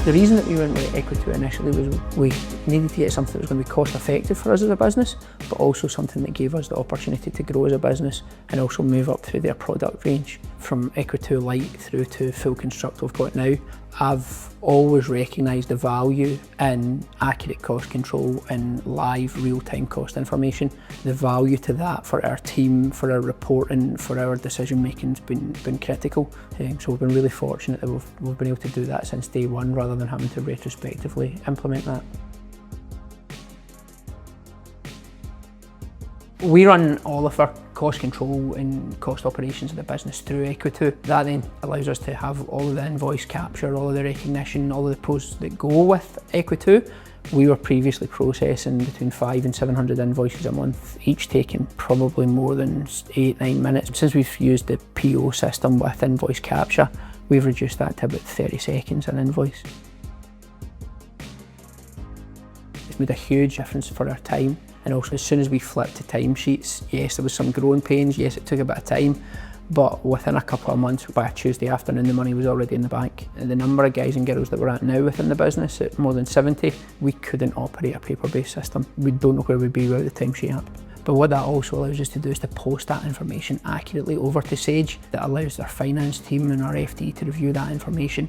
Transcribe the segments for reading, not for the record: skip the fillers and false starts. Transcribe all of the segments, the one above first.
The reason that we went with Equi2 initially was we needed to get something that was going to be cost effective for us as a business, but also something that gave us the opportunity to grow as a business and also move up through their product range from Equi2 Lite through to full construct we've got now. I've always recognised the value in accurate cost control and live real-time cost information. The value to that for our team, for our reporting, for our decision making has been critical. So we've been really fortunate that we've been able to do that since day one rather than having to retrospectively implement that. We run all of our cost control and cost operations of the business through Equi2. That then allows us to have all of the invoice capture, all of the recognition, all of the pros that go with Equi2. We were previously processing between 500 and 700 invoices a month, each taking probably more than 8-9 minutes. Since we've used the PO system with invoice capture, we've reduced that to about 30 seconds an invoice. It's made a huge difference for our time. And also, as soon as we flipped to timesheets, yes, there was some growing pains, yes, it took a bit of time, but within a couple of months, by a Tuesday afternoon, the money was already in the bank. And the number of guys and girls that we're at now within the business, at more than 70, we couldn't operate a paper-based system. We don't know where we'd be without the timesheet app. But what that also allows us to do is to post that information accurately over to Sage. That allows our finance team and our FD to review that information.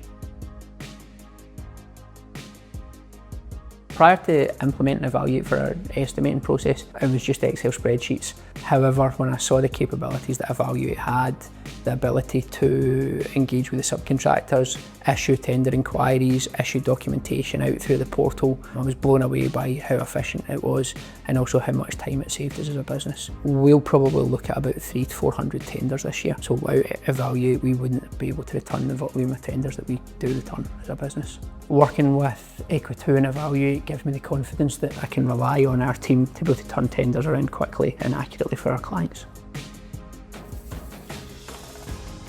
Prior to implementing Evaluate for our estimating process, it was just Excel spreadsheets. However, when I saw the capabilities that Evaluate had, the ability to engage with the subcontractors, issue tender inquiries, issue documentation out through the portal, I was blown away by how efficient it was and also how much time it saved us as a business. We'll probably look at about 300 to 400 tenders this year. So without Evaluate, we wouldn't be able to return the volume of tenders that we do return as a business. Working with Equi2 and Evaluate gives me the confidence that I can rely on our team to be able to turn tenders around quickly and accurately for our clients.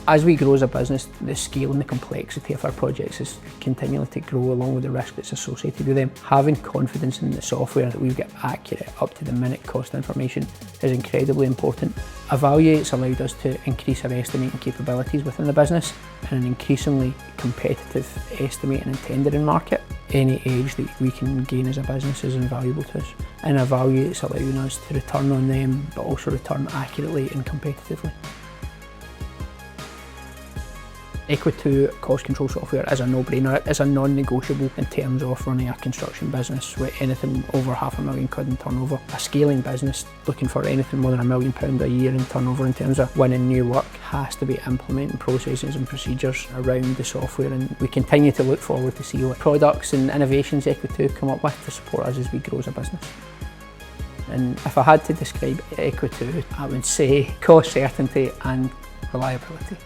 As we grow as a business, the scale and the complexity of our projects is continually to grow along with the risk that's associated with them. Having confidence in the software that we get accurate, up-to-the-minute cost information is incredibly important. Evaluate's allowed us to increase our estimating capabilities within the business in an increasingly competitive estimating and tendering market. Any edge that we can gain as a business is invaluable to us. And Evaluate's allowing us to return on them, but also return accurately and competitively. Equi2 cost control software is a no-brainer. It's a non-negotiable in terms of running a construction business with anything over £500,000 in turnover. A scaling business looking for anything more than £1 million a year in turnover in terms of winning new work has to be implementing processes and procedures around the software, and we continue to look forward to see what products and innovations Equi2 come up with to support us as we grow as a business. And if I had to describe Equi2, I would say cost certainty and reliability.